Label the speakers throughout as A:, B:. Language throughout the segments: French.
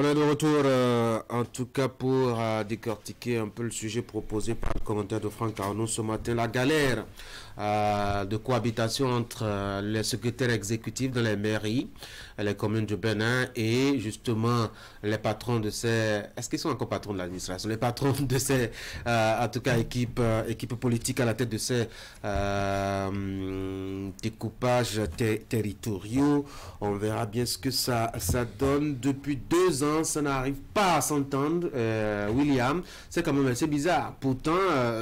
A: est de retour, en tout cas pour décortiquer un peu le sujet proposé par le commentaire de Franck Arnaud ce matin, la galère de cohabitation entre les secrétaires exécutifs de les mairies, les communes du Bénin et justement les patrons de ces... Est-ce qu'ils sont encore patrons de l'administration? Les patrons de ces, en tout cas, équipes politiques à la tête de ces découpages territoriaux. On verra bien ce que ça donne. Depuis 2 ans, ça n'arrive pas à s'entendre, William. C'est quand même assez bizarre. Pourtant,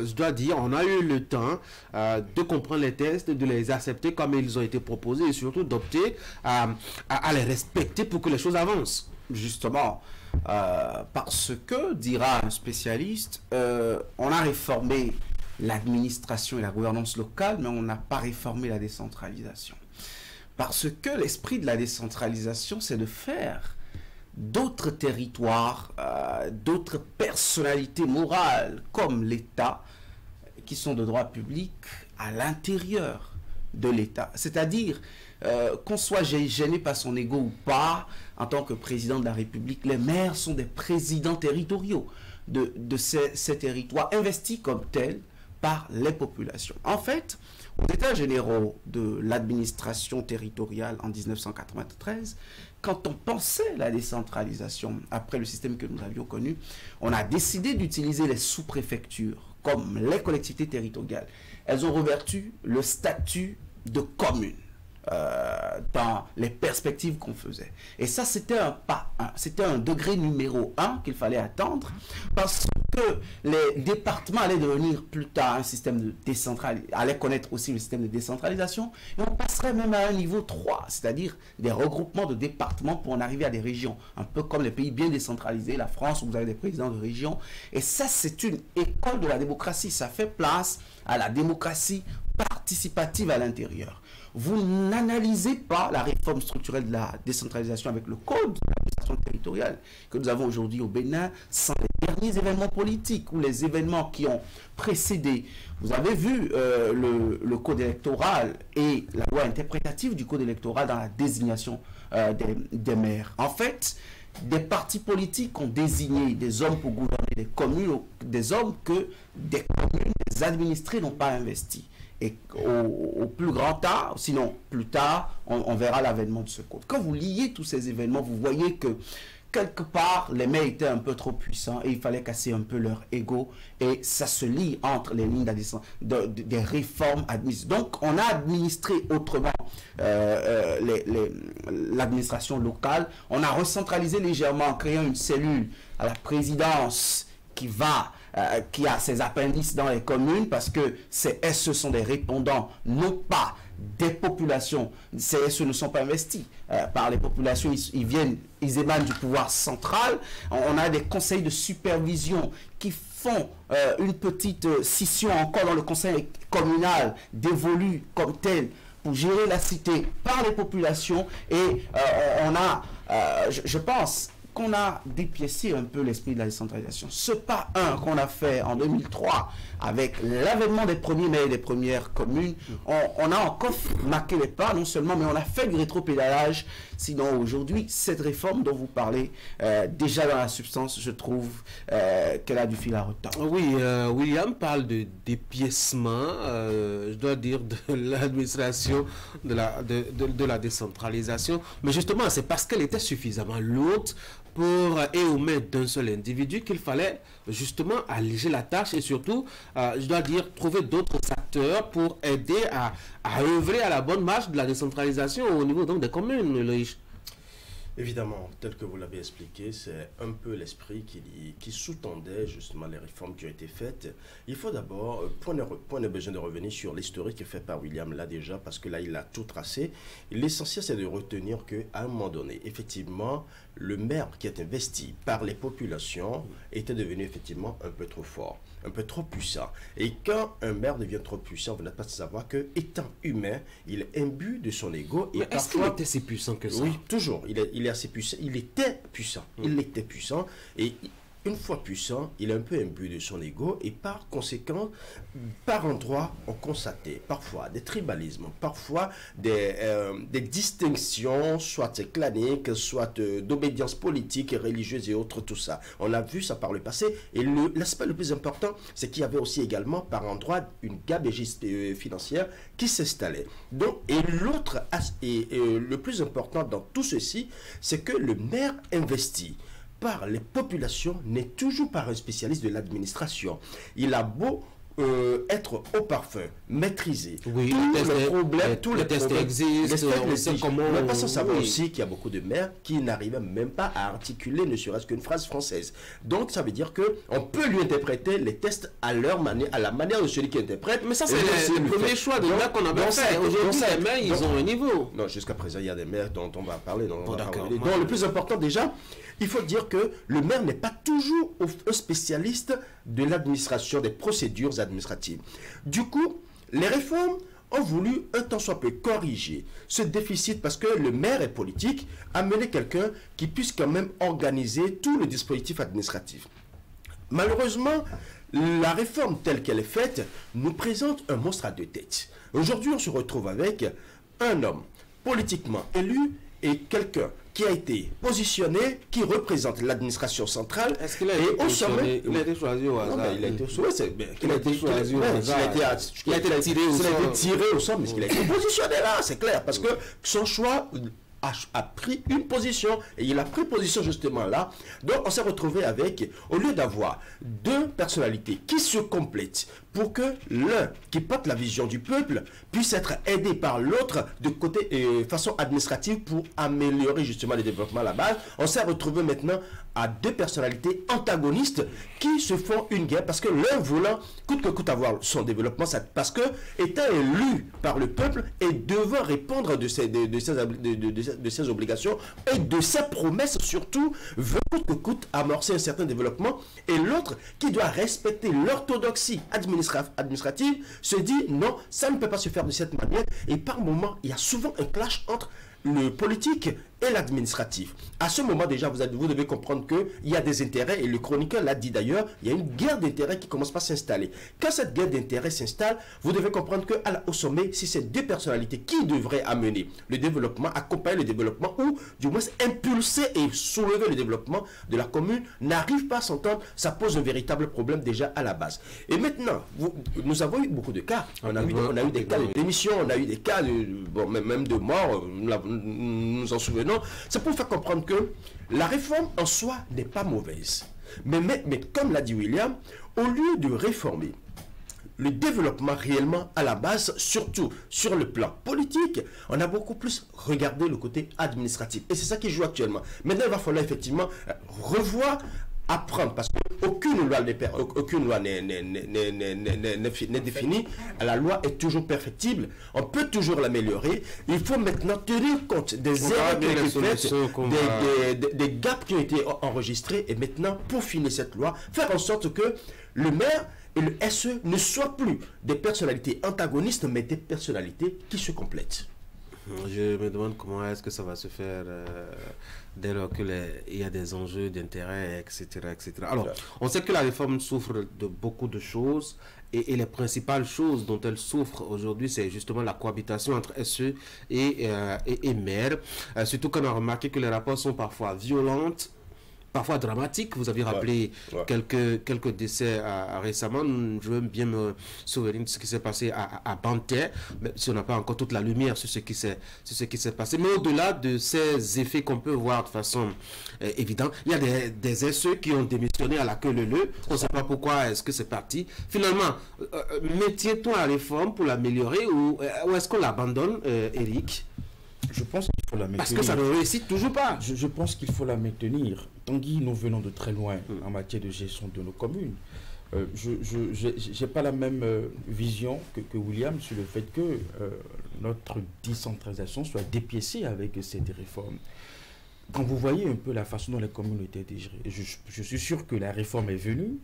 A: je dois dire, on a eu le temps de comprendre les tests, de les accepter comme ils ont été proposés et surtout d'opter à les respecter pour que les choses avancent.
B: Justement, parce que, dira un spécialiste, on a réformé l'administration et la gouvernance locale, mais on n'a pas réformé la décentralisation. Parce que l'esprit de la décentralisation, c'est de faire d'autres territoires, d'autres personnalités morales comme l'État, qui sont de droit public, à l'intérieur de l'État. C'est-à-dire qu'on soit gêné par son ego ou pas, en tant que président de la République, les maires sont des présidents territoriaux de ces territoires, investis comme tels par les populations. En fait, aux États généraux de l'administration territoriale en 1993, quand on pensait la décentralisation après le système que nous avions connu, on a décidé d'utiliser les sous-préfectures comme les collectivités territoriales. Elles ont revêtu le statut de commune dans les perspectives qu'on faisait. Et ça, c'était un pas 1. C'était un degré numéro 1 qu'il fallait attendre parce que les départements allaient devenir plus tard un système de décentralisation, allaient connaître aussi le système de décentralisation et on passerait même à un niveau 3, c'est-à-dire des regroupements de départements pour en arriver à des régions, un peu comme les pays bien décentralisés, la France où vous avez des présidents de régions. Et ça, c'est une école de la démocratie. Ça fait place à la démocratie participative à l'intérieur. Vous n'analysez pas la réforme structurelle de la décentralisation avec le code de l'administration territoriale que nous avons aujourd'hui au Bénin sans les derniers événements politiques ou les événements qui ont précédé. Vous avez vu le code électoral et la loi interprétative du code électoral dans la désignation des maires. En fait, des partis politiques ont désigné des hommes pour gouverner des communes, des hommes que des communes, des administrés n'ont pas investis. Et au plus grand tard, sinon plus tard, on verra l'avènement de ce code. Quand vous liez tous ces événements, vous voyez que quelque part, les maires étaient un peu trop puissants et il fallait casser un peu leur ego. Et ça se lie entre les lignes des réformes administratives. Donc, on a administré autrement l'administration locale. On a recentralisé légèrement en créant une cellule à la présidence qui a ses appendices dans les communes parce que ces SE sont des répondants, non pas des populations. Ces SE ne sont pas investis par les populations, ils émanent du pouvoir central. On a des conseils de supervision qui font une petite scission encore dans le conseil communal dévolu comme tel pour gérer la cité par les populations et je pense qu'on a dépiécé un peu l'esprit de la décentralisation. Ce pas 1 qu'on a fait en 2003 avec l'avènement des premiers maires et des premières communes, on a encore marqué les pas, non seulement, mais on a fait du rétropédalage. Sinon, aujourd'hui, cette réforme dont vous parlez, déjà dans la substance, je trouve qu'elle a du fil à retordre.
A: Oui, William parle de dépiècement, je dois dire, de l'administration, de la décentralisation. Mais justement, c'est parce qu'elle était suffisamment lourde et aux mains d'un seul individu qu'il fallait justement alléger la tâche et surtout, je dois dire, trouver d'autres acteurs pour aider à œuvrer à la bonne marche de la décentralisation au niveau donc des communes, Loïc.
C: Évidemment, tel que vous l'avez expliqué, c'est un peu l'esprit qui sous-tendait justement les réformes qui ont été faites. Il faut d'abord, point de besoin de revenir sur l'historique fait par William là déjà, parce que là il a tout tracé. L'essentiel c'est de retenir qu'à un moment donné, effectivement, le maire qui est investi par les populations était devenu effectivement un peu trop fort, un peu trop puissant. Et quand un maire devient trop puissant, vous n'êtes pas de savoir que, étant humain, il est imbu de son ego.
A: Mais est-ce qu'il était si puissant que ça?
C: Oui, toujours. Il est assez puissant. Il était puissant. Il était puissant. Et une fois puissant, il est un peu imbu de son ego et par conséquent, par endroits, on constatait parfois des tribalismes, parfois des distinctions, soit claniques, soit d'obédience politique et religieuse et autres, tout ça. On a vu ça par le passé et l'aspect le plus important, c'est qu'il y avait aussi également par endroits une gabegie financière qui s'installait. Donc, et l'autre, le plus important dans tout ceci, c'est que le maire investit par les populations n'est toujours pas un spécialiste de l'administration. Il a beau être au parfum, maîtriser
A: oui, tous les tests existent,
C: on n'est pas sans savoir aussi qu'il y a beaucoup de maires qui n'arrivent même pas à articuler ne serait-ce qu'une phrase française. Donc ça veut dire que on peut lui interpréter les tests à leur manière, à la manière de celui qui interprète.
A: Mais ça c'est le premier choix de maires qu'on avait fait. Aujourd'hui les maires ils ont un niveau.
C: Non, jusqu'à présent il y a des maires dont on va parler. Donc le plus important déjà, il faut dire que le maire n'est pas toujours un spécialiste de l'administration, des procédures administratives. Du coup, les réformes ont voulu un tant soit peu corriger ce déficit parce que le maire est politique, amener quelqu'un qui puisse quand même organiser tout le dispositif administratif. Malheureusement, la réforme telle qu'elle est faite nous présente un monstre à deux têtes. Aujourd'hui, on se retrouve avec un homme politiquement élu et quelqu'un qui a été positionné, qui représente l'administration centrale.
A: Est-ce qu'il a été choisi au hasard?
C: Il a été choisi. Il a été choisi au hasard. Il a été tiré au sort, mais il a été positionné là, c'est clair. Parce que son choix a pris une position et il a pris position justement là. Donc on s'est retrouvé avec, au lieu d'avoir deux personnalités qui se complètent pour que l'un qui porte la vision du peuple puisse être aidé par l'autre de côté façon administrative pour améliorer justement le développement à la base, on s'est retrouvé maintenant à deux personnalités antagonistes qui se font une guerre parce que l'un voulant coûte que coûte avoir son développement, parce que étant élu par le peuple et devant répondre de ses obligations et de ses promesses surtout, veut coûte que coûte amorcer un certain développement, et l'autre qui doit respecter l'orthodoxie administrative se dit non, ça ne peut pas se faire de cette manière, et par moment il y a souvent un clash entre le politique et l'administratif. À ce moment déjà, vous devez comprendre qu'il y a des intérêts, et le chroniqueur l'a dit d'ailleurs, il y a une guerre d'intérêts qui commence par s'installer. Quand cette guerre d'intérêts s'installe, vous devez comprendre qu'au sommet, si c'est deux personnalités qui devraient amener le développement, accompagner le développement, ou du moins impulser et soulever le développement de la commune, n'arrivent pas à s'entendre, ça pose un véritable problème déjà à la base. Et maintenant, nous avons eu beaucoup de cas. On a eu des cas de démission, on a eu des cas même de mort, nous en souvenons. C'est pour faire comprendre que la réforme en soi n'est pas mauvaise. Mais comme l'a dit William, au lieu de réformer le développement réellement à la base, surtout sur le plan politique, on a beaucoup plus regardé le côté administratif. Et c'est ça qui joue actuellement. Maintenant, il va falloir effectivement revoir, apprendre, parce qu'aucune loi n'est définie. La loi est toujours perfectible, on peut toujours l'améliorer. Il faut maintenant tenir compte des erreurs qui ont été faites, des gaps qui ont été enregistrés, et maintenant, pour finir cette loi, faire en sorte que le maire et le SE ne soient plus des personnalités antagonistes, mais des personnalités qui se complètent.
A: Je me demande comment est-ce que ça va se faire dès lors qu'il y a des enjeux d'intérêt, etc., etc. Alors, on sait que la réforme souffre de beaucoup de choses, et les principales choses dont elle souffre aujourd'hui, c'est justement la cohabitation entre SE et maire. Surtout qu'on a remarqué que les rapports sont parfois violentes, parfois dramatique. Vous avez rappelé quelques décès récemment. Je veux bien me souvenir de ce qui s'est passé à Banter, même si on n'a pas encore toute la lumière sur ce qui s'est passé. Mais au-delà de ces effets qu'on peut voir de façon évidente, il y a des SE qui ont démissionné à la queue leu. On ne sait pas pourquoi est-ce que c'est parti. Finalement, mettait-on la réforme pour l'améliorer, ou est-ce qu'on l'abandonne, Eric?
B: Je pense qu'il faut la maintenir.
A: Parce que ça ne réussit toujours pas.
B: Je pense qu'il faut la maintenir. Tanguy, nous venons de très loin en matière de gestion de nos communes. Je n'ai pas la même vision que William sur le fait que notre décentralisation soit dépiécée avec cette réforme. Quand vous voyez un peu la façon dont les communes étaient gérées, je suis sûr que la réforme est venue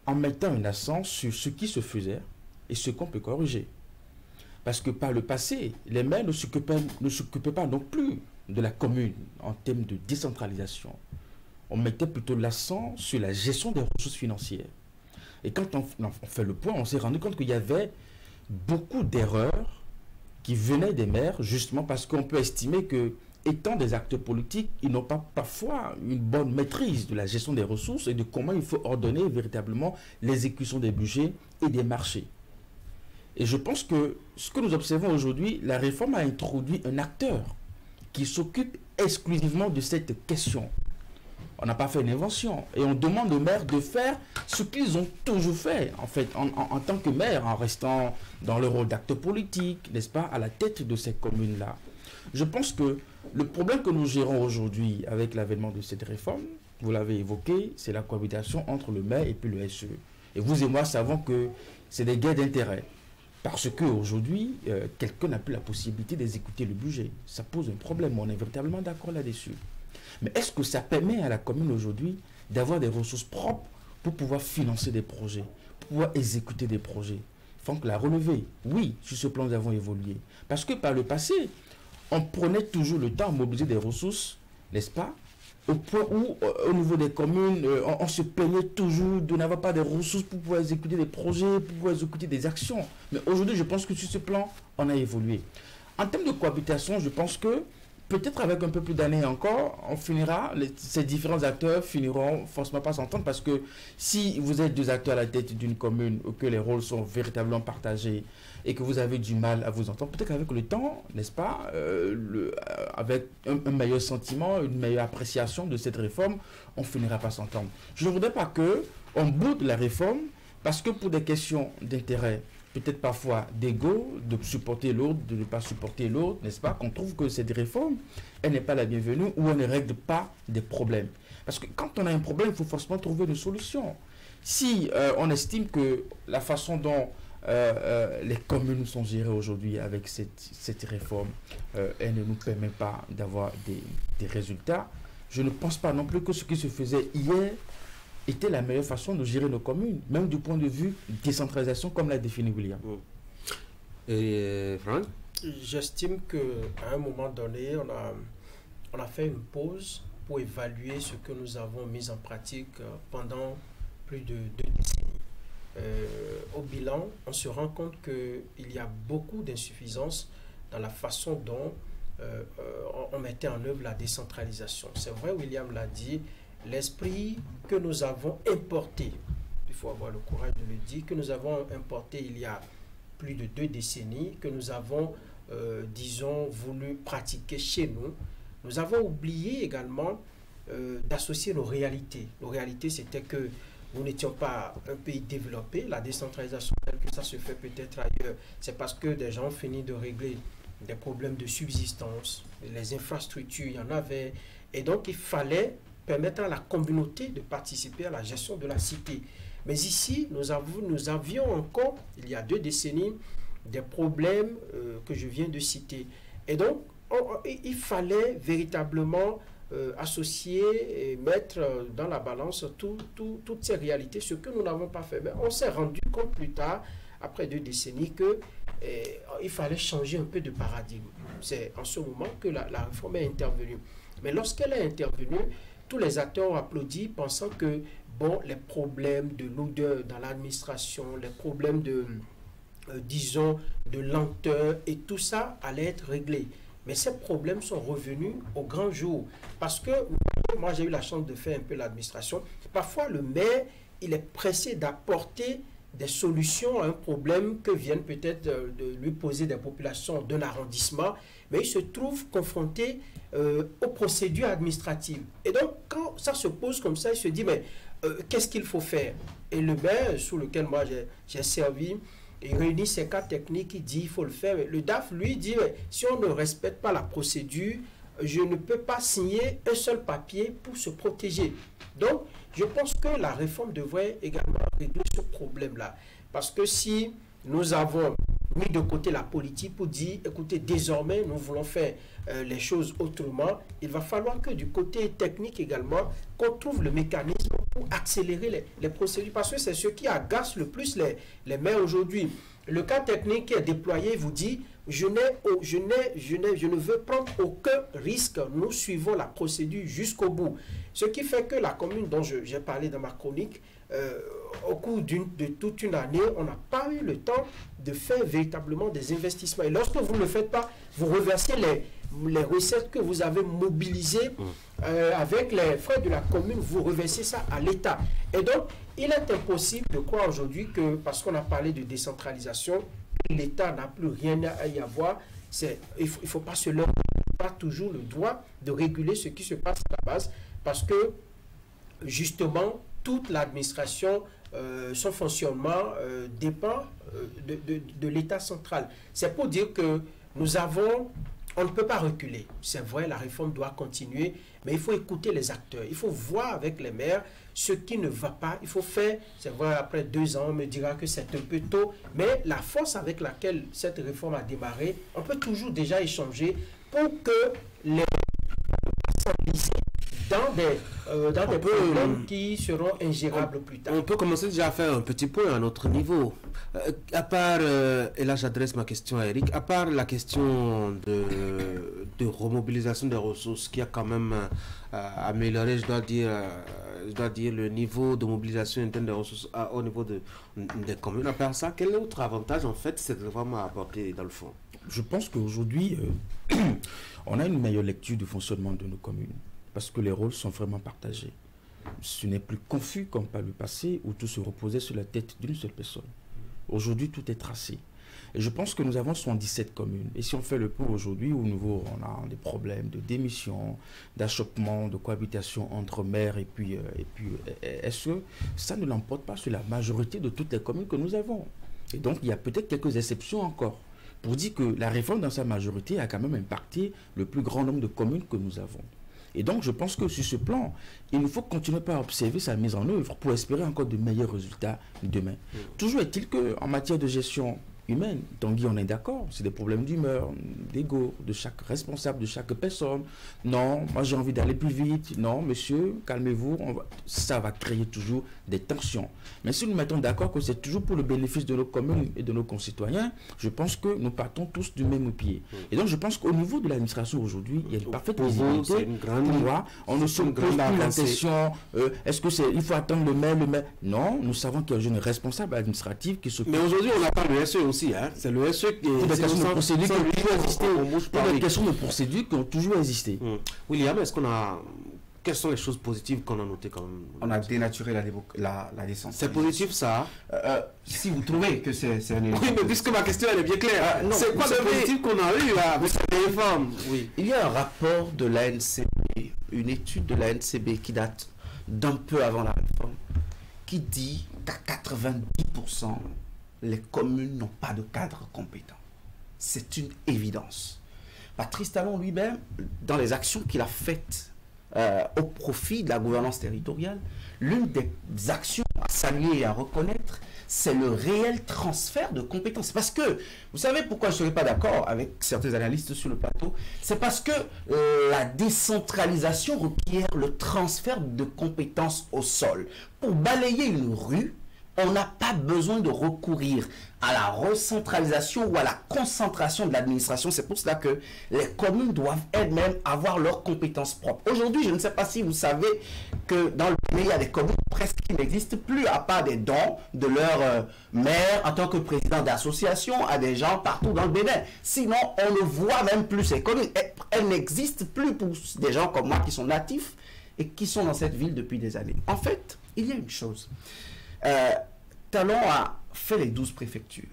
B: en mettant un accent sur ce qui se faisait et ce qu'on peut corriger. Parce que par le passé, les maires ne s'occupaient pas non plus de la commune en termes de décentralisation.
D: on mettait plutôt l'accent sur la gestion des ressources financières. Et quand on fait le point, on s'est rendu compte qu'il y avait beaucoup d'erreurs qui venaient des maires, justement parce qu'on peut estimer que, étant des acteurs politiques, ils n'ont pas parfois une bonne maîtrise de la gestion des ressources et de comment il faut ordonner véritablement l'exécution des budgets et des marchés. Et je pense que ce que nous observons aujourd'hui, la réforme a introduit un acteur qui s'occupe exclusivement de cette question. On n'a pas fait une invention. Et on demande aux maires de faire ce qu'ils ont toujours fait, en fait, en tant que maire, en restant dans le rôle d'acteur politique, n'est-ce pas, à la tête de ces communes-là. Je pense que le problème que nous gérons aujourd'hui avec l'avènement de cette réforme, vous l'avez évoqué, c'est la cohabitation entre le maire et puis le SE. Et vous et moi savons que c'est des guerres d'intérêt. Parce qu'aujourd'hui, quelqu'un n'a plus la possibilité d'exécuter le budget. Ça pose un problème, on est véritablement d'accord là-dessus. Mais est-ce que ça permet à la commune aujourd'hui d'avoir des ressources propres pour pouvoir financer des projets, pour pouvoir exécuter des projets? Il faut que la relever. Oui, sur ce plan, nous avons évolué. Parce que par le passé, on prenait toujours le temps à mobiliser des ressources, n'est-ce pas? Au point où, au niveau des communes, on se plaignait toujours de n'avoir pas de ressources pour pouvoir exécuter des projets, pour pouvoir exécuter des actions. Mais aujourd'hui, je pense que sur ce plan, on a évolué. En termes de cohabitation, je pense que peut-être avec un peu plus d'années encore, on finira, ces différents acteurs finiront forcément pas s'entendre, parce que si vous êtes deux acteurs à la tête d'une commune, ou que les rôles sont véritablement partagés, et que vous avez du mal à vous entendre, peut-être qu'avec le temps, n'est-ce pas, avec un meilleur sentiment, une meilleure appréciation de cette réforme, on finira par s'entendre. Je ne voudrais pas qu'on boude la réforme, parce que pour des questions d'intérêt, peut-être parfois d'ego, de supporter l'autre, de ne pas supporter l'autre, n'est-ce pas, qu'on trouve que cette réforme, elle n'est pas la bienvenue, ou elle ne règle pas des problèmes. Parce que quand on a un problème, il faut forcément trouver une solution. Si on estime que la façon dont les communes sont gérées aujourd'hui avec cette réforme, elle ne nous permet pas d'avoir des résultats, je ne pense pas non plus que ce qui se faisait hier était la meilleure façon de gérer nos communes, même du point de vue décentralisation, comme l'a défini William.
A: Et Franck?
E: J'estime qu'à un moment donné, on a fait une pause pour évaluer ce que nous avons mis en pratique pendant plus de 2 décennies. Au bilan, on se rend compte qu'il y a beaucoup d'insuffisances dans la façon dont on mettait en œuvre la décentralisation. C'est vrai, William l'a dit, l'esprit que nous avons importé, il faut avoir le courage de le dire, que nous avons importé il y a plus de 2 décennies, que nous avons, disons, voulu pratiquer chez nous, nous avons oublié également d'associer nos réalités. Nos réalités, c'était que nous n'étions pas un pays développé. La décentralisation, telle que ça se fait peut-être ailleurs, c'est parce que des gens ont fini de régler des problèmes de subsistance, les infrastructures, il y en avait, et donc il fallait permettre à la communauté de participer à la gestion de la cité. Mais ici, nous avions encore, il y a 2 décennies, des problèmes que je viens de citer. Et donc, il fallait véritablement associer et mettre dans la balance toutes ces réalités, ce que nous n'avons pas fait. Mais on s'est rendu compte plus tard, après 2 décennies, qu'il fallait changer un peu de paradigme. C'est en ce moment que la réforme est intervenue. Mais lorsqu'elle est intervenue, tous les acteurs ont applaudi, pensant que, bon, les problèmes de l'odeur dans l'administration, les problèmes de, disons, de lenteur, et tout ça allait être réglé. Mais ces problèmes sont revenus au grand jour. Parce que, moi j'ai eu la chance de faire un peu l'administration, parfois le maire, il est pressé d'apporter des solutions à un problème que viennent peut-être de lui poser des populations d'un arrondissement, mais il se trouve confronté aux procédures administratives. Et donc, quand ça se pose comme ça, il se dit, mais qu'est-ce qu'il faut faire? Et le maire, sous lequel moi j'ai servi, il réunit ces cas techniques, il dit, il faut le faire. Le DAF, lui, dit, mais si on ne respecte pas la procédure, je ne peux pas signer un seul papier pour se protéger. Donc, je pense que la réforme devrait également régler ce problème-là. Parce que si nous avons mis de côté la politique pour dire, écoutez, désormais, nous voulons faire les choses autrement, il va falloir que du côté technique également, qu'on trouve le mécanisme pour pour accélérer les procédures, parce que c'est ce qui agace le plus les maires aujourd'hui. Le cas technique qui est déployé vous dit, je ne veux prendre aucun risque, nous suivons la procédure jusqu'au bout. Ce qui fait que la commune dont j'ai parlé dans ma chronique, au cours de toute une année, on n'a pas eu le temps de faire véritablement des investissements. Et lorsque vous ne le faites pas, vous reversez les recettes que vous avez mobilisées avec les frais de la commune, vous reversez ça à l'État. Et donc, il est impossible de croire aujourd'hui que, parce qu'on a parlé de décentralisation, l'État n'a plus rien à y avoir. Il ne faut pas se leur pas toujours le droit de réguler ce qui se passe à la base, parce que, justement, toute l'administration, son fonctionnement dépend de l'État central. C'est pour dire que on ne peut pas reculer. C'est vrai, la réforme doit continuer, mais il faut écouter les acteurs. Il faut voir avec les maires ce qui ne va pas. Il faut faire, c'est vrai, après 2 ans, on me dira que c'est un peu tôt, mais la force avec laquelle cette réforme a démarré, on peut toujours déjà échanger pour que les dans des problèmes qui seront ingérables plus tard.
A: On peut commencer déjà à faire un petit point à notre niveau. À part, et là j'adresse ma question à Eric, à part la question de remobilisation des ressources qui a quand même amélioré, je dois dire, le niveau de mobilisation interne des ressources au niveau des communes. À part ça, quel autre avantage en fait cette réforme a apporté dans le fond?
D: Je pense qu'aujourd'hui, on a une meilleure lecture du fonctionnement de nos communes, parce que les rôles sont vraiment partagés. Ce n'est plus confus comme par le passé où tout se reposait sur la tête d'une seule personne. Aujourd'hui, tout est tracé. Et je pense que nous avons 77 communes. Et si on fait le point aujourd'hui, au niveau, on a des problèmes de démission, d'achoppement, de cohabitation entre maires et puis est-ce que ça ne l'emporte pas sur la majorité de toutes les communes que nous avons? Et donc, il y a peut-être quelques exceptions encore, pour dire que la réforme dans sa majorité a quand même impacté le plus grand nombre de communes que nous avons. Et donc, je pense que sur ce plan, il nous faut continuer à observer sa mise en œuvre pour espérer encore de meilleurs résultats demain. Toujours est-il qu'en matière de gestion humaine, Tanguy, on est d'accord, c'est des problèmes d'humeur, d'ego, de chaque responsable, de chaque personne. Non, moi j'ai envie d'aller plus vite. Non, monsieur, calmez-vous. Ça va créer toujours des tensions. Mais si nous mettons d'accord que c'est toujours pour le bénéfice de nos communes et de nos concitoyens, je pense que nous partons tous du même pied. Et donc je pense qu'au niveau de l'administration aujourd'hui, il y a une parfaite visibilité. Pour moi, on ne se pose plus la question, est-ce que il faut attendre le maire? Non, nous savons qu'il y a une responsable administrative qui se...
A: Mais aujourd'hui, on n'a pas le SE aussi, hein. C'est le SE qui est...
D: des questions de procédure qui ont toujours existé. Des questions de procédure qui ont toujours existé.
A: William, est-ce qu'on a... Quelles sont les choses positives qu'on a notées quand même?
B: On a dénaturé la décentralisation.
A: C'est positif ça?
B: Si vous trouvez que c'est un élément...
A: Oui, mais puisque ma question elle est bien claire. C'est quoi le positif qu'on a eu avec cette réforme? Oui.
B: Il y a un rapport de l'ANCB, une étude de l'ANCB qui date d'un peu avant la réforme, qui dit qu'à 90%, les communes n'ont pas de cadre compétent. C'est une évidence. Patrice Talon lui-même, dans les actions qu'il a faites au profit de la gouvernance territoriale, l'une des actions à saluer et à reconnaître, c'est le réel transfert de compétences. Parce que, vous savez pourquoi je ne serais pas d'accord avec certains analystes sur le plateau? C'est parce que la décentralisation requiert le transfert de compétences au sol. Pour balayer une rue, on n'a pas besoin de recourir à la recentralisation ou à la concentration de l'administration. C'est pour cela que les communes doivent elles-mêmes avoir leurs compétences propres. Aujourd'hui, je ne sais pas si vous savez que dans le pays, il y a des communes presque qui n'existent plus, à part des dons de leur maire en tant que président d'association à des gens partout dans le Bénin. Sinon, on ne voit même plus ces communes. Elles n'existent plus pour des gens comme moi qui sont natifs et qui sont dans cette ville depuis des années. En fait, il y a une chose. Talon a fait les 12 préfectures.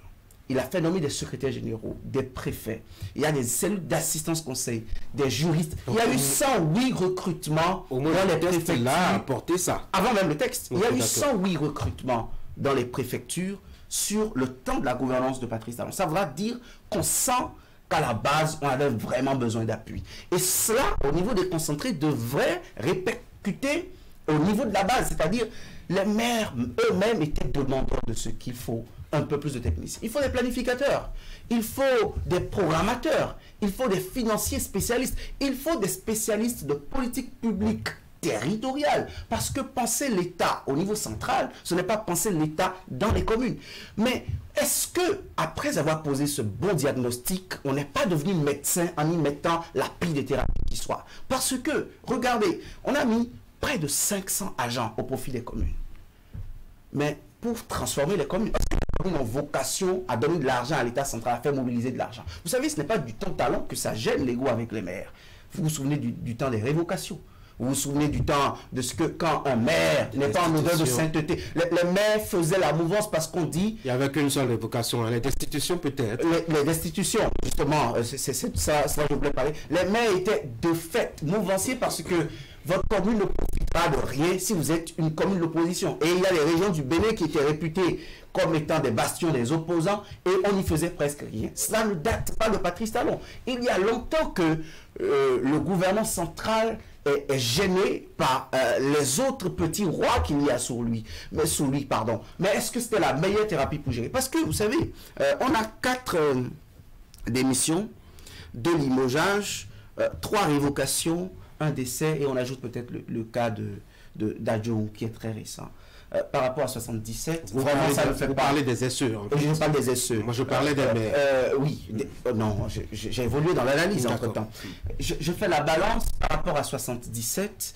B: Il a fait nommer des secrétaires généraux, des préfets. Il y a des cellules d'assistance conseil, des juristes. Donc, il y a eu 108 recrutements
A: dans les préfectures. Il a apporté ça.
B: Avant même le texte. Il y a eu 108 recrutements dans les préfectures sur le temps de la gouvernance de Patrice Talon. Ça voudra dire qu'on sent qu'à la base, on avait vraiment besoin d'appui. Et cela, au niveau des concentrés, devrait répercuter au niveau de la base, c'est-à-dire les maires eux-mêmes étaient demandeurs de ce qu'il faut un peu plus de techniciens. Il faut des planificateurs, il faut des programmateurs, il faut des financiers spécialistes, il faut des spécialistes de politique publique territorial. Parce que penser l'État au niveau central, ce n'est pas penser l'État dans les communes. Mais est-ce que, après avoir posé ce bon diagnostic, on n'est pas devenu médecin en y mettant la pile de thérapie qui soit? Parce que, regardez, on a mis près de 500 agents au profit des communes. Mais pour transformer les communes, parce que les communes ont vocation à donner de l'argent à l'État central, à faire mobiliser de l'argent. Vous savez, ce n'est pas du temps talent que ça gêne l'ego avec les maires. Vous vous souvenez du temps des révocations? Vous vous souvenez du temps de ce que quand un maire n'est pas en odeur de sainteté, les maires faisaient la mouvance parce qu'on dit...
A: Il n'y avait qu'une seule révocation, les destitutions peut-être.
B: Les destitutions, justement, c'est ça je voulais parler. Les maires étaient de fait mouvanciers parce que votre commune ne profitera de rien si vous êtes une commune d'opposition. Et il y a les régions du Bénin qui étaient réputées comme étant des bastions des opposants et on n'y faisait presque rien. Cela ne date pas de Patrice Talon. Il y a longtemps que le gouvernement central est gêné par les autres petits rois qu'il y a sous lui. Mais est-ce que c'était la meilleure thérapie pour gérer? Parce que, vous savez, on a 4 démissions, 2 limogeages, 3 révocations, 1 décès, et on ajoute peut-être le cas d'Adjo qui est très récent. Par rapport à 77,
A: vraiment ça ne fait pas parler des SE.
B: Je parle des SE.
A: Moi je parlais des maires.
B: Oui, non, j'ai évolué dans l'analyse entre temps. Je fais la balance par rapport à 77.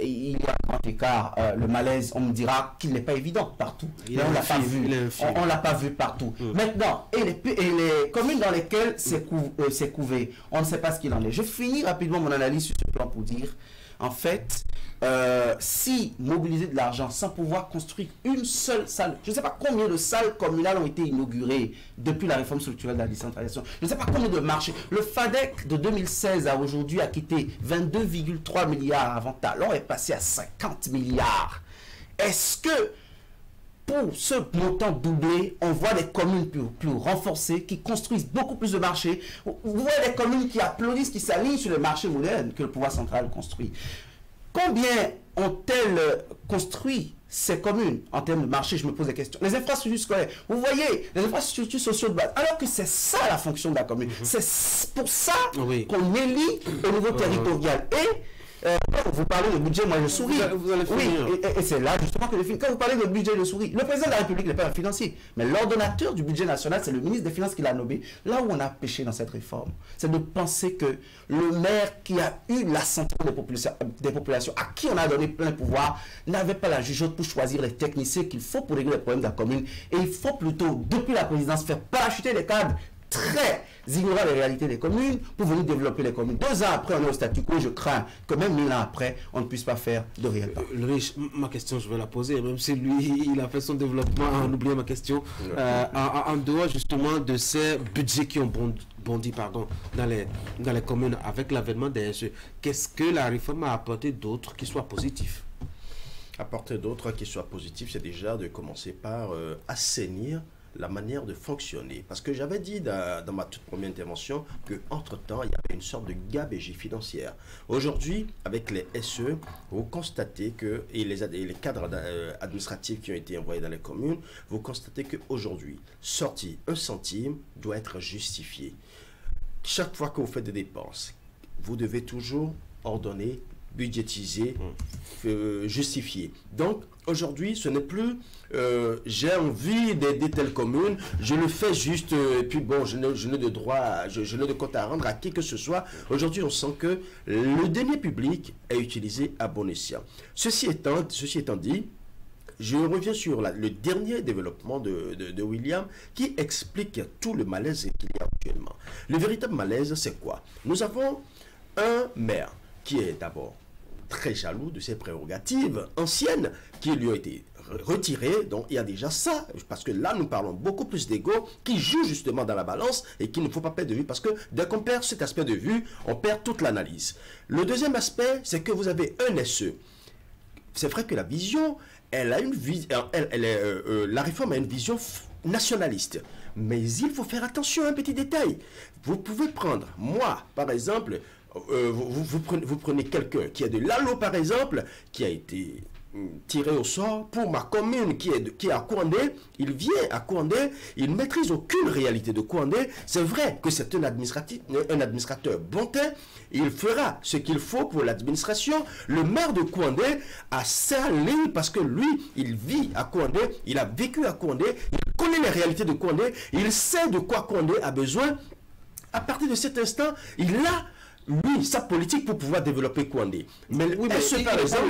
B: Il y a un grand écart. Le malaise, on me dira qu'il n'est pas évident partout. Mais on ne l'a pas vu. On l'a pas vu partout. Maintenant, et les communes dans lesquelles c'est couvé, on ne sait pas ce qu'il en est. Je finis rapidement mon analyse sur ce plan pour dire, en fait, si mobiliser de l'argent sans pouvoir construire une seule salle, je ne sais pas combien de salles communales ont été inaugurées depuis la réforme structurelle de la décentralisation, je ne sais pas combien de marchés. Le FADEC de 2016 à aujourd'hui a quitté 22,3 milliards avant Talon, est passé à 50 milliards. Est-ce que pour ce montant doublé, on voit des communes plus renforcées, qui construisent beaucoup plus de marchés? Vous voyez des communes qui applaudissent, qui s'alignent sur les marchés modernes que le pouvoir central construit. Combien ont-elles construit ces communes en termes de marché? Je me pose des questions. Les infrastructures scolaires, vous voyez, les infrastructures sociales de base, alors que c'est ça la fonction de la commune. C'est pour ça qu'on élit au niveau territorial. Et quand vous parlez de budget, moi je souris.
A: Vous allez finir.
B: Oui, et c'est là justement que je finis. Quand vous parlez de budget, je souris. Le président de la République n'est pas un financier, mais l'ordonnateur du budget national, c'est le ministre des Finances qui l'a nommé. Là où on a péché dans cette réforme, c'est de penser que le maire qui a eu l'assentiment des populations, à qui on a donné plein pouvoir, n'avait pas la jugeote pour choisir les techniciens qu'il faut pour régler les problèmes de la commune. Et il faut plutôt, depuis la présidence, faire parachuter les cadres très ignorant les réalités des communes pour venir développer les communes. 2 ans après, on est au statu quo. Je crains que même 1000 ans après, on ne puisse pas faire de réel pas.
A: Ma question, je vais la poser, même si lui, il a fait son développement en oubliant ma question. En dehors justement de ces budgets qui ont bondi dans les communes avec l'avènement des SE, qu'est-ce que la réforme a apporté d'autres qui soient positifs?
C: Apporter d'autres qui soient positifs, c'est déjà de commencer par assainir la manière de fonctionner. Parce que j'avais dit dans ma toute première intervention qu'entre-temps, il y avait une sorte de gabegie financière. Aujourd'hui, avec les SE, vous constatez que, et les cadres administratifs qui ont été envoyés dans les communes, vous constatez qu'aujourd'hui, sorti 1 centime doit être justifié. Chaque fois que vous faites des dépenses, vous devez toujours ordonner, budgétiser, justifier. Donc, aujourd'hui, ce n'est plus j'ai envie d'aider telle commune, je le fais juste, et puis bon, je n'ai de droit, je n'ai de compte à rendre à qui que ce soit. Aujourd'hui, on sent que le denier public est utilisé à bon escient. Ceci étant dit, je reviens sur le dernier développement de William qui explique tout le malaise qu'il y a actuellement. Le véritable malaise, c'est quoi? Nous avons un maire qui est d'abord très jaloux de ses prérogatives anciennes qui lui ont été retirées. Donc il y a déjà ça, parce que là nous parlons beaucoup plus d'ego qui joue justement dans la balance et qu'il ne faut pas perdre de vue, parce que dès qu'on perd cet aspect de vue, on perd toute l'analyse. Le deuxième aspect, c'est que vous avez un SE. C'est vrai que la vision, elle a une la réforme a une vision nationaliste. Mais il faut faire attention à un petit détail. Vous pouvez prendre, moi par exemple, vous prenez quelqu'un qui a de l'ALO par exemple, qui a été tiré au sort pour ma commune qui est à Kouandé. Il vient à Kouandé, il ne maîtrise aucune réalité de Kouandé. C'est vrai que c'est un administrateur bontain. Il fera ce qu'il faut pour l'administration. Le maire de Kouandé a sa ligne parce que lui, il vit à Kouandé, il a vécu à Kouandé, il connaît les réalités de Kouandé, il sait de quoi Kouandé a besoin. À partir de cet instant, il a lui, sa politique pour pouvoir développer Kouandé. Mais oui, mais par exemple,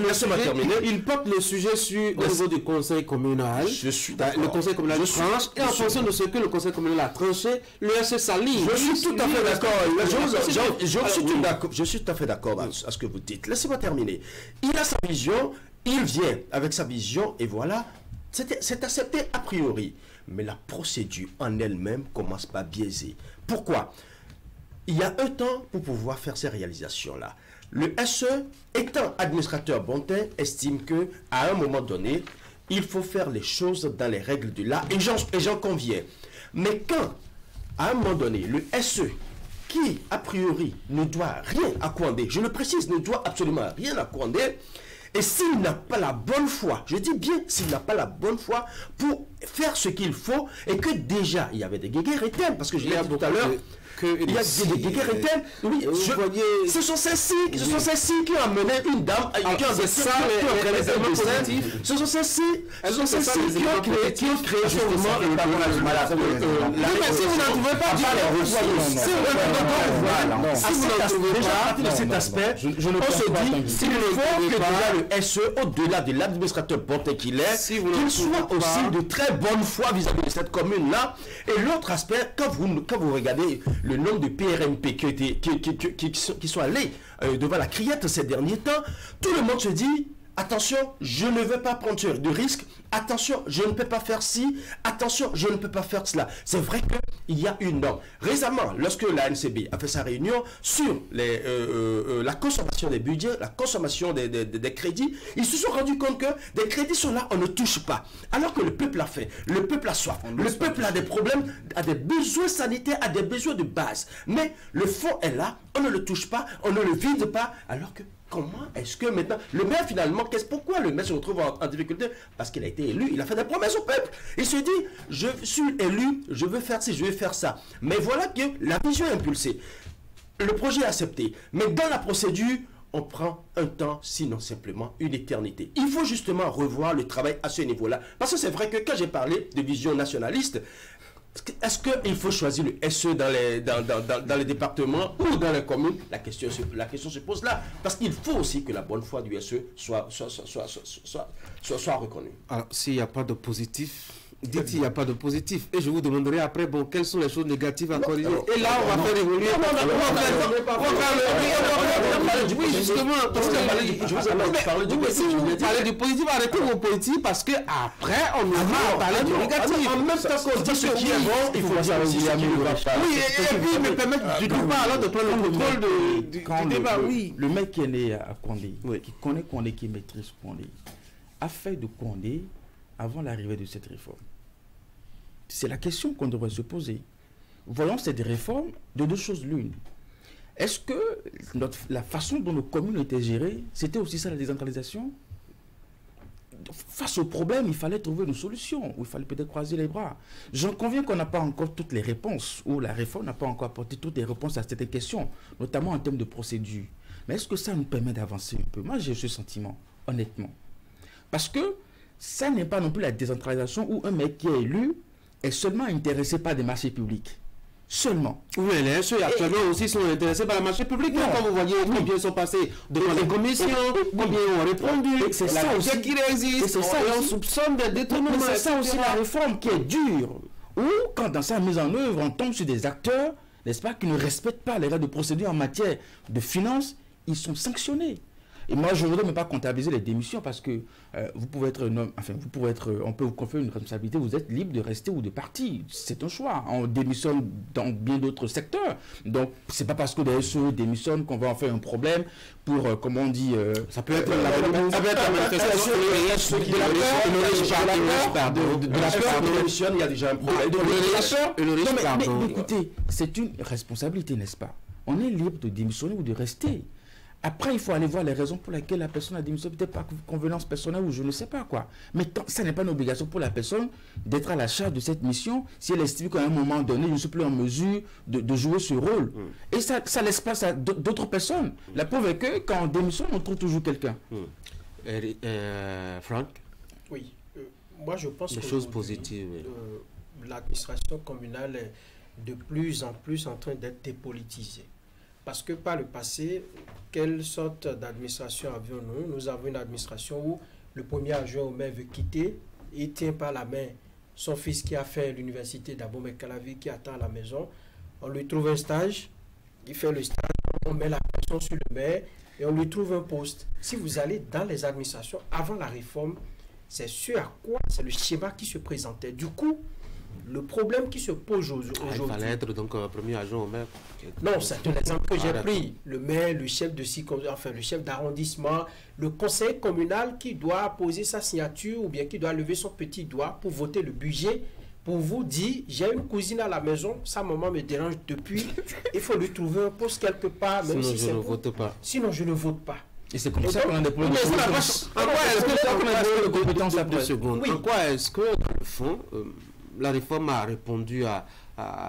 C: laissez-moi terminer.
A: Il porte le sujet au niveau du conseil communal.
C: Je suis
A: le conseil communal tranche, et en fonction de ce que le conseil communal a tranché, le SE s'aligne.
C: Je suis tout à fait d'accord. Je suis tout à fait d'accord à ce que vous dites. Laissez-moi terminer. Il a sa vision, il vient avec sa vision, et voilà, c'est accepté a priori. Mais la procédure en elle-même commence par biaiser. Pourquoi? Il y a un temps pour pouvoir faire ces réalisations-là. Le SE, étant administrateur bontain, estime que à un moment donné, il faut faire les choses dans les règles de l'art, et j'en conviens. Mais quand, à un moment donné, le SE, qui, a priori, ne doit rien à Kouandé, je le précise, ne doit absolument rien à Kouandé, et s'il n'a pas la bonne foi, je dis bien s'il n'a pas la bonne foi pour faire ce qu'il faut, et que déjà, il y avait des guéguerres parce que je l'ai dit tout à l'heure, il y a des guéguerres oui, ce sont celles-ci qui ont amené une dame, qui ont organisé un décès, ce sont celles-ci qui ont créé justement le mais si vous n'en trouvez pas, si vous n'en trouvez pas, à partir de cet aspect, on se dit, il faut que déjà le SE, au-delà de l'administrateur bonté qu'il est, qu'il soit aussi de très bonne foi vis-à-vis de cette commune-là. Et l'autre aspect, quand vous regardez le nombre de PRMP qui sont allés devant la criette ces derniers temps, tout le monde se dit, attention, je ne veux pas prendre de risque, attention, je ne peux pas faire ci, attention, je ne peux pas faire cela. C'est vrai qu'il y a une norme. Récemment, lorsque la NCB a fait sa réunion sur la consommation des budgets, la consommation des crédits, ils se sont rendus compte que des crédits sont là, on ne touche pas. Alors que le peuple a fait, le peuple a soif, le peuple a des problèmes, a des besoins sanitaires, a des besoins de base. Mais le fonds est là, on ne le touche pas, on ne le vide pas, alors que comment est-ce que maintenant, le maire finalement, pourquoi le maire se retrouve en difficulté? Parce qu'il a été élu, il a fait des promesses au peuple. Il se dit, je suis élu, je veux faire ci, je veux faire ça. Mais voilà que la vision est impulsée. Le projet est accepté. Mais dans la procédure, on prend un temps, sinon simplement une éternité. Il faut justement revoir le travail à ce niveau-là. Parce que c'est vrai que quand j'ai parlé de vision nationaliste, est-ce qu'il faut choisir le SE dans les départements ou dans les communes? La question se pose là. Parce qu'il faut aussi que la bonne foi du SE soit reconnue.
A: Alors, s'il n'y a pas de positif, dites qu'il n'y a pas de positif. Et je vous demanderai après, bon, quelles sont les choses négatives à corriger. Et là, on va faire évoluer. Oui, justement, parce que parler du positif, arrêtez vos politiques, parce que après, on va parler du négatif.
C: En même temps qu'on dit ce qui est bon, il faut dire aussi ce qui ne va pas.
A: Oui, et puis me permettre du tout pas alors de prendre le contrôle du débat. Oui.
D: Le mec qui est né à Kouandé, qui connaît Kouandé, qui maîtrise Kouandé, a fait de Kouandé avant l'arrivée de cette réforme. C'est la question qu'on devrait se poser. Voyons cette réforme de deux choses l'une. Est-ce que la façon dont nos communes étaient gérées, c'était aussi ça la décentralisation? Face au problème, il fallait trouver une solution, ou il fallait peut-être croiser les bras. J'en conviens qu'on n'a pas encore toutes les réponses, ou la réforme n'a pas encore apporté toutes les réponses à cette question, notamment en termes de procédure. Mais est-ce que ça nous permet d'avancer un peu? Moi, j'ai ce sentiment, honnêtement. Parce que ça n'est pas non plus la décentralisation où un mec qui est élu est seulement intéressé par des marchés publics. Seulement.
A: Oui, les SE actuellement aussi sont intéressés par le marché public. Quand vous voyez combien ils sont passés devant les commissions, combien ont répondu,
B: c'est ça aussi
A: qui résiste,
B: c'est ça,
A: on soupçonne des détournements.
D: C'est ça aussi la réforme qui est dure. Ou quand dans sa mise en œuvre, on tombe sur des acteurs, n'est-ce pas, qui ne respectent pas les règles de procédure en matière de finances, ils sont sanctionnés. Et moi, je ne voudrais même pas comptabiliser les démissions parce que vous pouvez être un homme, enfin, on peut vous confier une responsabilité, vous êtes libre de rester ou de partir. C'est un choix. On démissionne dans bien d'autres secteurs. Donc, c'est pas parce que les SE démissionnent qu'on va en faire un problème pour, comment on dit...
A: ça peut être la manifestation
C: de la peur de démissionner, il y a déjà un problème.
D: Mais écoutez, c'est une responsabilité, n'est-ce pas? On est libre de démissionner ou de rester. Après, il faut aller voir les raisons pour lesquelles la personne a démissionné, peut-être par convenance personnelle ou je ne sais pas quoi. Mais ça n'est pas une obligation pour la personne d'être à la charge de cette mission si elle estime qu'à un moment donné, je ne suis plus en mesure de jouer ce rôle. Et ça laisse place à d'autres personnes. La preuve est que quand on démissionne, on trouve toujours quelqu'un.
A: Franck?
E: Oui. Moi, je pense
A: que... Des choses positives. Oui.
E: L'administration communale est de plus en plus en train d'être dépolitisée. Parce que par le passé, quelle sorte d'administration avions-nous? Nous avons une administration où le premier adjoint au maire veut quitter, il tient par la main son fils qui a fait l'université d'Abomey-Calavi, qui attend à la maison. On lui trouve un stage, il fait le stage, on met la pression sur le maire et on lui trouve un poste. Si vous allez dans les administrations, avant la réforme, c'est ce à quoi, c'est le schéma qui se présentait. Du coup, le problème qui se pose aujourd'hui...
A: il fallait être donc premier agent au maire.
E: Non, c'est un exemple que j'ai pris. Le maire, le chef de enfin le chef d'arrondissement, le conseiller communal qui doit poser sa signature ou bien qui doit lever son petit doigt pour voter le budget, pour vous dire, j'ai une cousine à la maison, sa maman me dérange depuis, il faut lui trouver un poste quelque part, même
A: sinon
E: si
A: je ne vote pas.
E: Sinon je ne vote pas.
D: Et c'est comme ça qu'on a des problèmes de compétences après.
A: En quoi est-ce que, dans le fond, la réforme a répondu à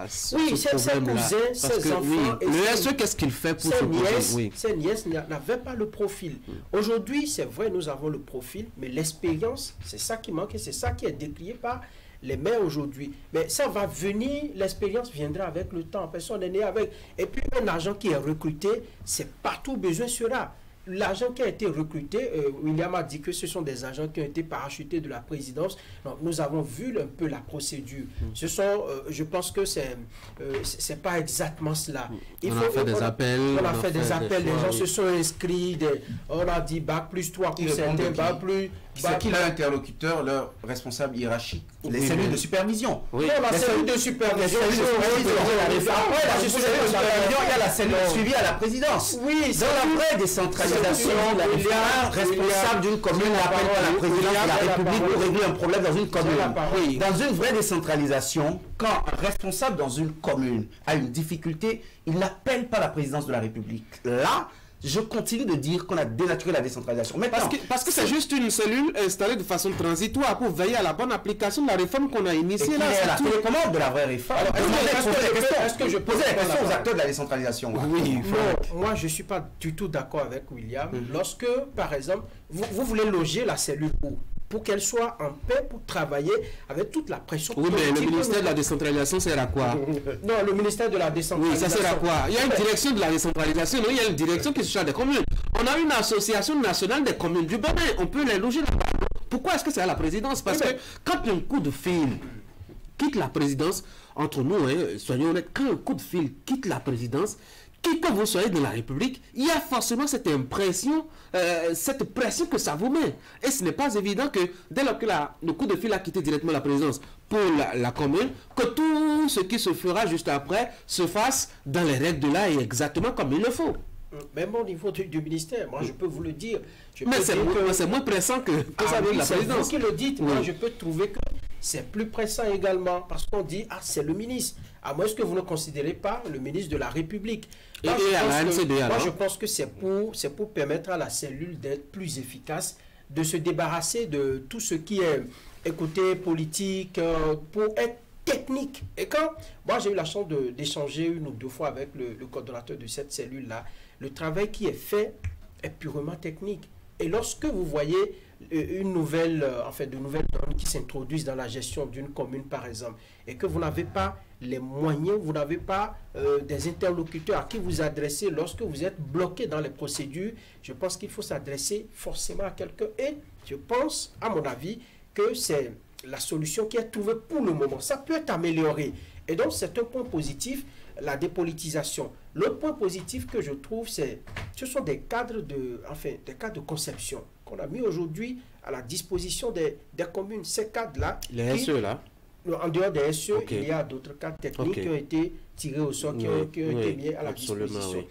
A: ce problème-là?
E: Ses enfants...
A: le SE, qu'est-ce qu'il fait pour ce problème?
E: Ces nièces n'avaient pas le profil. Aujourd'hui, c'est vrai, nous avons le profil, mais l'expérience, c'est ça qui manque et c'est ça qui est décrié par les maires aujourd'hui. Mais ça va venir, l'expérience viendra avec le temps. Personne n'est né avec. Et puis, un agent qui est recruté, c'est partout besoin sera. L'agent qui a été recruté, William a dit que ce sont des agents qui ont été parachutés de la présidence. Donc, nous avons vu un peu la procédure. Ce sont, je pense que c'est pas exactement cela.
A: On a fait des appels.
E: On a fait des appels, les gens se sont inscrits. On a dit bac plus 3 pour certains, bac plus...
B: C'est qui leur interlocuteur, leur responsable hiérarchique? Les cellules de supervision.
E: Oui. Non, la cellule de supervision.
B: Il y a la cellule suivie à la présidence.
E: Oui,
B: dans la vraie décentralisation, il y a un responsable d'une commune appelle à la présidence de la République pour régler un problème dans une commune. Dans une vraie décentralisation, quand un responsable dans une commune a une difficulté, il n'appelle pas la présidence de la République. Là, je continue de dire qu'on a dénaturé la décentralisation. Maintenant,
A: parce que c'est juste une cellule installée de façon transitoire pour veiller à la bonne application de la réforme qu'on a initiée.
B: Là, c'est la télécommande de la vraie réforme.
E: Est-ce que je
B: posais la question aux acteurs de la décentralisation?
E: Oui. Non, moi je ne suis pas du tout d'accord avec William. Lorsque, par exemple, vous voulez loger la cellule où? Pour qu'elle soit en paix, pour travailler avec toute la pression.
A: Oui, mais le ministère de la décentralisation sert à quoi?
E: Non, le ministère de la décentralisation.
A: Oui, ça sert à quoi? Il y a une direction de la décentralisation, non? Il y a une direction qui se charge des communes. On a une association nationale des communes du Bénin. On peut les loger là-bas. Pourquoi est-ce que c'est à la présidence? Parce que quand un coup de fil quitte la présidence, entre nous, soyons honnêtes, quand un coup de fil quitte la présidence, qui que vous soyez de la République, il y a forcément cette impression, cette pression que ça vous met. Et ce n'est pas évident que dès lors que le coup de fil a quitté directement la présidence pour la commune, que tout ce qui se fera juste après se fasse dans les règles de l'art et exactement comme il le faut.
E: Même au niveau du ministère, moi je peux vous le dire.
A: Mais c'est moins pressant que ça vient de la présidence.
E: C'est vous qui le dites, moi je peux trouver que c'est plus pressant également parce qu'on dit, ah c'est le ministre. À moins que vous ne considérez pas le ministre de la République.
A: Moi,
E: je pense que c'est pour permettre à la cellule d'être plus efficace, de se débarrasser de tout ce qui est écoutez politique, pour être technique. Et quand moi j'ai eu la chance d'échanger une ou deux fois avec le coordonnateur de cette cellule-là, le travail qui est fait est purement technique. Et lorsque vous voyez de nouvelles normes qui s'introduisent dans la gestion d'une commune, par exemple, et que vous n'avez pas les moyens, vous n'avez pas des interlocuteurs à qui vous adresser lorsque vous êtes bloqué dans les procédures, je pense qu'il faut s'adresser forcément à quelqu'un. Et je pense, à mon avis, que c'est la solution qui est trouvée pour le moment. Ça peut être amélioré. Et donc, c'est un point positif, la dépolitisation. L'autre point positif que je trouve, ce sont des cadres des cadres de conception qu'on a mis aujourd'hui à la disposition des communes. Ces cadres-là...
A: Les SE, là?
E: En dehors des SE, il y a d'autres cadres techniques qui ont été tirés au sort, qui ont été mis à la disposition.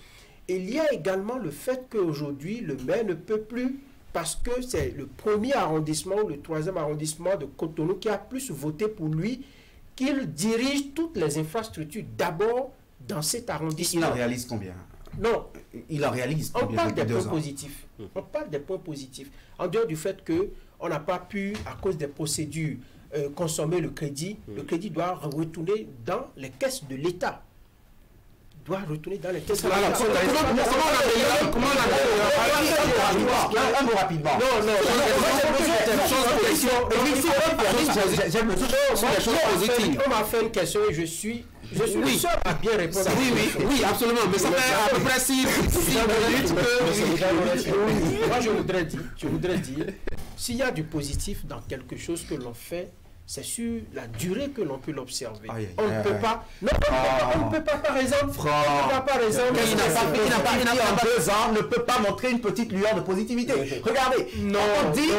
E: Il y a également le fait qu'aujourd'hui, le maire ne peut plus, parce que c'est le premier arrondissement ou le 3e arrondissement de Cotonou qui a plus voté pour lui, qu'il dirige toutes les infrastructures d'abord dans cet arrondissement.
B: Il en réalise combien?
E: Non.
B: Il en réalise.
E: On parle des points
B: 2 ans.
E: positifs. On parle des points positifs. En dehors du fait qu'on n'a pas pu, à cause des procédures, consommer le crédit doit retourner dans les caisses de l'État. Doit retourner dans les caisses de l'État.
B: Comment on a un mot rapidement.
E: Non. On m'a fait une question et je suis le seul à bien répondre.
A: Oui, absolument. Mais ça fait à peu près 6 minutes que...
E: Moi, je voudrais dire, s'il y a du positif dans quelque chose que l'on fait, c'est sur la durée que l'on peut l'observer. On ne peut pas... Non, on ne peut pas, par exemple...
B: Qui n'a pas en 2 ans ne peut pas montrer une petite lueur de positivité. Regardez, on dit...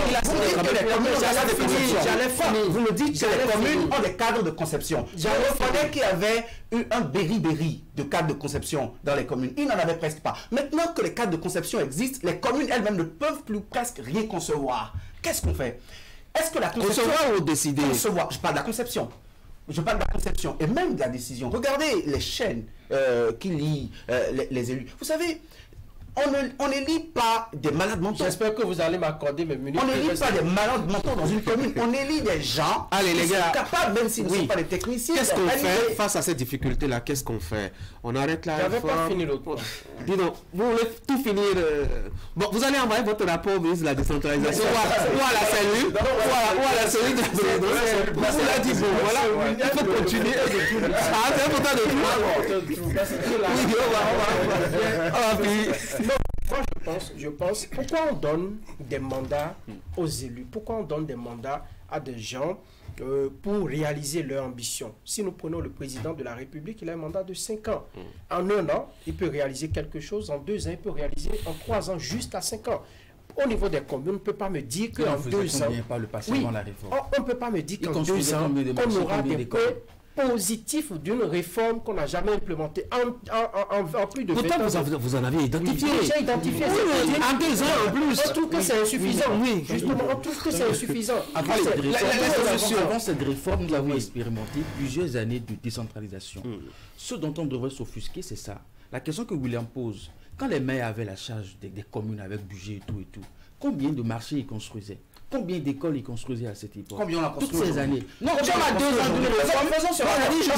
B: Il a signé que les communes ont des conceptions. Vous me dites que les communes ont des cadres de conception. Je reconnais qu'il y avait eu un berry de cadres de conception dans les communes. Il n'en avait presque pas. Maintenant que les cadres de conception existent, les communes elles-mêmes ne peuvent plus presque rien concevoir. Qu'est-ce qu'on fait? Est-ce que la conception...
A: Concevoir ou décider?
B: Concevoir. Je parle de la conception. Je parle de la conception et même de la décision. Regardez les chaînes qui lient les élus. Vous savez, on n'élit pas des malades mentaux.
E: J'espère que vous allez m'accorder mes minutes.
B: On n'élit pas des malades mentaux dans une commune. On élit des gens
A: qui sont
B: capables, même s'ils ne sont pas des techniciens.
A: Qu'est-ce qu'on fait face à ces difficultés-là? Qu'est-ce qu'on fait? On arrête la réforme.
E: J'avais pas fini l'autre point.
A: Dis donc, vous voulez tout finir. Bon, vous allez envoyer votre rapport au ministre de la décentralisation ou à la cellule. Ou à la cellule de la présidence. Vous l'avez dit, voilà. Il faut continuer. Ah, c'est important de tout.
E: Moi, je pense, pourquoi on donne des mandats aux élus? Pourquoi on donne des mandats à des gens pour réaliser leur ambition? Si nous prenons le président de la République, il a un mandat de 5 ans. En 1 an, il peut réaliser quelque chose. En 2 ans, il peut réaliser en 3 ans, jusqu'à 5 ans. Au niveau des communes, on ne peut pas me dire qu'en 2 ans...
D: Pas le passé avant la réforme.
E: On ne peut pas me dire qu'en 2 ans, on aura des points positif d'une réforme qu'on n'a jamais implémentée en plus de 20 ans.
A: Pourtant, vous en avez identifié.
E: Oui, j'ai identifié.
A: En 2 ans en plus.
E: On trouve que c'est insuffisant. Oui, justement, on trouve que c'est insuffisant.
D: Avant cette réforme, nous avons expérimenté plusieurs années de décentralisation. Ce dont on devrait s'offusquer, c'est ça. La question que William pose, quand les maires avaient la charge des communes avec budget et tout, combien de marchés ils construisaient? Combien d'écoles ils construisaient à cette époque?
B: Combien on a construit?
D: Toutes ces années.
B: Non, on a 2 ans de réforme. Faisons sur la dit, je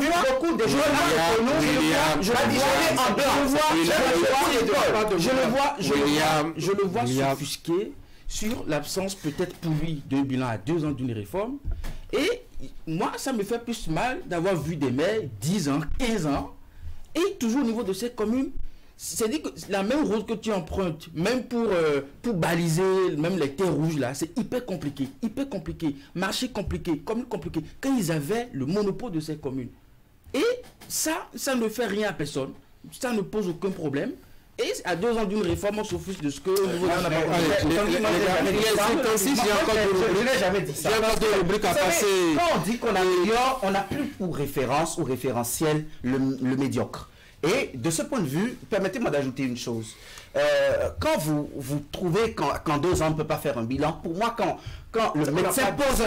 B: vois beaucoup de gens.
D: Je le vois s'offusquer sur l'absence peut-être pour lui d'un bilan à 2 ans d'une réforme. Et moi, ça me fait plus mal d'avoir vu des maires 10 ans, 15 ans, et toujours au niveau de ces communes. C'est-à-dire que la même route que tu empruntes, même pour baliser, même les terres rouges là, c'est hyper compliqué, marché compliqué, commune compliqué, quand ils avaient le monopole de ces communes. Et ça ne fait rien à personne, ça ne pose aucun problème. Et à 2 ans d'une réforme, on s'offusque de ce que nous n'a pas
B: je n'ai jamais dit ça. Quand on dit qu'on améliore, on n'a plus pour référence ou référentiel le médiocre. Et de ce point de vue, permettez-moi d'ajouter une chose. Quand vous trouvez qu'en 2 ans, on ne peut pas faire un bilan, pour moi, quand le médecin pose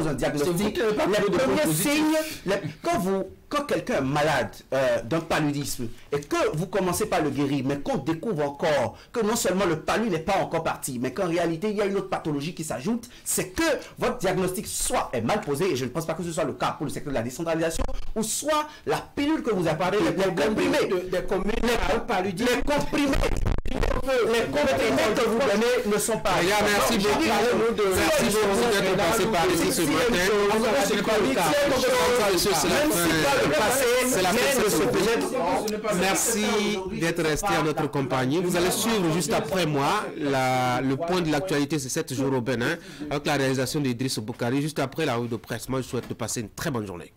B: un diagnostic, les premiers signes, quand quelqu'un est malade d'un paludisme et que vous commencez par le guérir, mais qu'on découvre encore que non seulement le palud n'est pas encore parti, mais qu'en réalité, il y a une autre pathologie qui s'ajoute, c'est que votre diagnostic soit est mal posé, et je ne pense pas que ce soit le cas pour le secteur de la décentralisation, ou soit la pilule que vous avez parlé, les comprimés, les comprimés que vous donnez ne sont pas...
A: Merci beaucoup. Merci beaucoup d'être passé par ici ce matin. Merci d'être resté à notre compagnie. Vous allez suivre juste après moi le point de l'actualité, c'est 7 jours au Bénin, avec la réalisation d'Idriss Boukari. Juste après la revue de presse, moi je souhaite de passer une très bonne journée.